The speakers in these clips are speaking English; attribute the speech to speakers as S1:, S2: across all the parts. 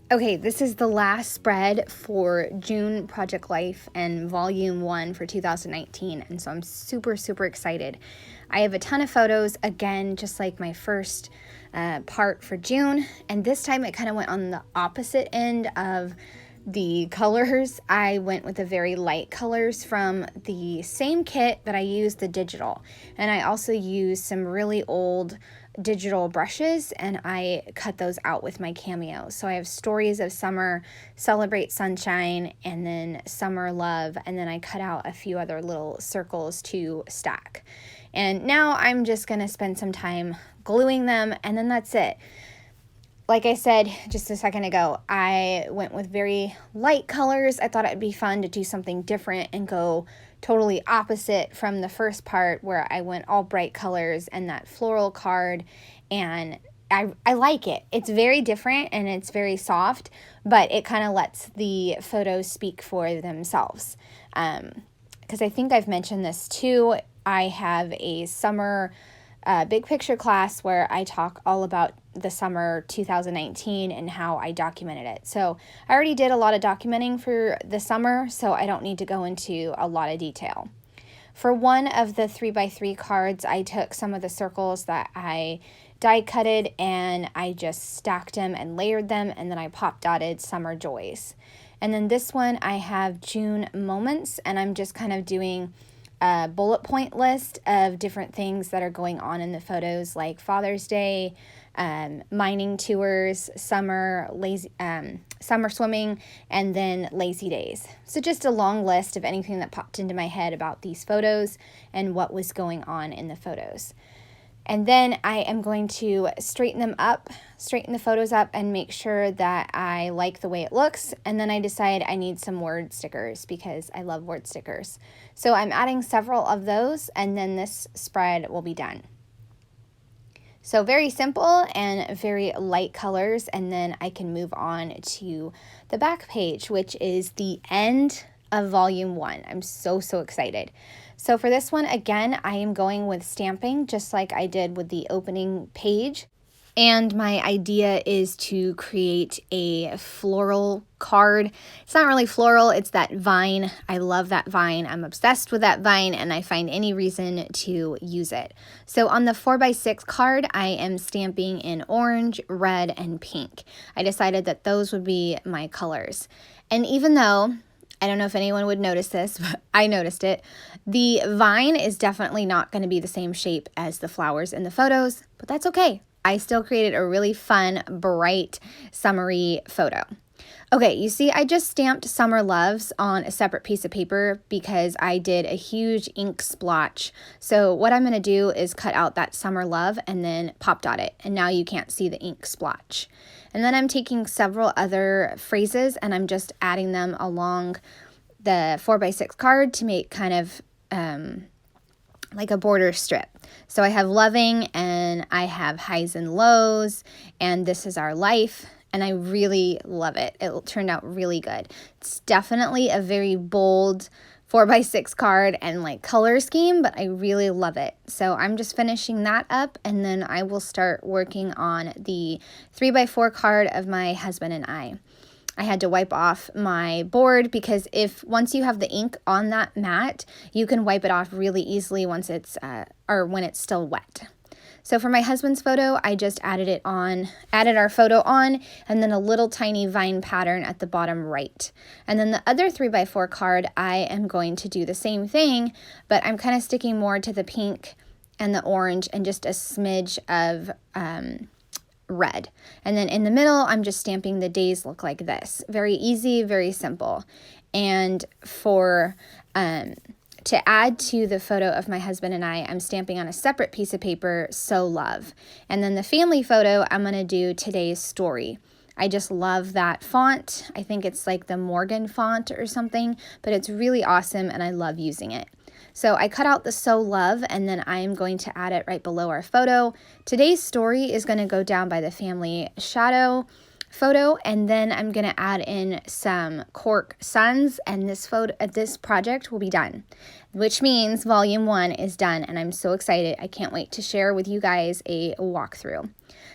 S1: Okay, this is the last spread for June Project Life and Volume 1 for 2019, and so I'm super, super excited. I have a ton of photos, again, just like my first part for June, and this time it kind of went on the opposite end of the colors. I went with the very light colors from the same kit, but I used the digital, and I also used some really old digital brushes, and I cut those out with my Cameo. So I have Stories of Summer, Celebrate Sunshine, and then Summer Love, and then I cut out a few other little circles to stack. And now I'm just gonna spend some time gluing them, and then that's it. Like I said just a second ago, I went with very light colors. I thought it'd be fun to do something different and go totally opposite from the first part where I went all bright colors and that floral card, and I like it. It's very different and it's very soft, but it kind of lets the photos speak for themselves. Because I think I've mentioned this too. I have a summer big picture class where I talk all about the summer 2019 and how I documented it. So I already did a lot of documenting for the summer, so I don't need to go into a lot of detail. For one of the 3x3 cards, I took some of the circles that I die cutted and I just stacked them and layered them, and then I pop dotted Summer Joys. And then this one I have June Moments, and I'm just kind of doing a bullet point list of different things that are going on in the photos, like Father's Day, mining tours, summer swimming, and then lazy days. So just a long list of anything that popped into my head about these photos and what was going on in the photos. And then I am going to straighten the photos up and make sure that I like the way it looks. And then I decide I need some word stickers because I love word stickers. So I'm adding several of those, and then this spread will be done. So very simple and very light colors, and then I can move on to the back page, which is the end of Volume 1. I'm so excited. So for this one, again, I am going with stamping just like I did with the opening page. And my idea is to create a floral card. It's not really floral, it's that vine. I love that vine. I'm obsessed with that vine, and I find any reason to use it. So on the 4x6 card, I am stamping in orange, red, and pink. I decided that those would be my colors. And even though I don't know if anyone would notice this, but I noticed it, the vine is definitely not going to be the same shape as the flowers in the photos, but that's okay. I still created a really fun, bright, summery photo. Okay, you see I just stamped Summer Loves on a separate piece of paper because I did a huge ink splotch. So what I'm going to do is cut out that Summer Love and then pop dot it, and now you can't see the ink splotch. And then I'm taking several other phrases and I'm just adding them along the 4x6 card to make kind of like a border strip. So I have loving, and I have highs and lows, and this is our life, and I really love it. It turned out really good. It's definitely a very bold 4x6 card and like color scheme, but I really love it. So I'm just finishing that up, and then I will start working on the 3x4 card of my husband and I. I had to wipe off my board because once you have the ink on that mat, you can wipe it off really easily once it's when it's still wet. So for my husband's photo, I just added our photo on, and then a little tiny vine pattern at the bottom right. And then the other 3x4 card, I am going to do the same thing, but I'm kind of sticking more to the pink and the orange and just a smidge of red. And then in the middle, I'm just stamping the days look like this. Very easy, very simple. And for to add to the photo of my husband and I, I'm stamping on a separate piece of paper, So Love. And then the family photo, I'm going to do Today's Story. I just love that font. I think it's like the Morgan font or something, but it's really awesome and I love using it. So I cut out the So Love, and then I am going to add it right below our photo. Today's Story is going to go down by the family shadow photo, and then I'm going to add in some cork suns, and this project will be done, which means volume 1 is done, and I'm so excited. I can't wait to share with you guys a walkthrough.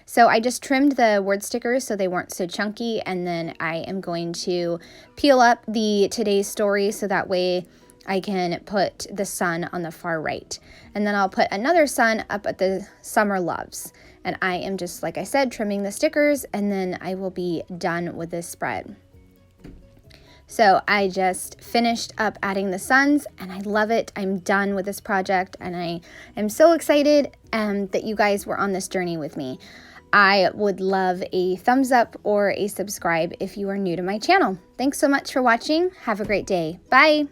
S1: So I just trimmed the word stickers so they weren't so chunky, and then I am going to peel up the today's story so that way I can put the sun on the far right. And then I'll put another sun up at the summer loves. And I am just, like I said, trimming the stickers, and then I will be done with this spread. So I just finished up adding the suns, and I love it. I'm done with this project, and I am so excited that you guys were on this journey with me. I would love a thumbs up or a subscribe if you are new to my channel. Thanks so much for watching. Have a great day. Bye.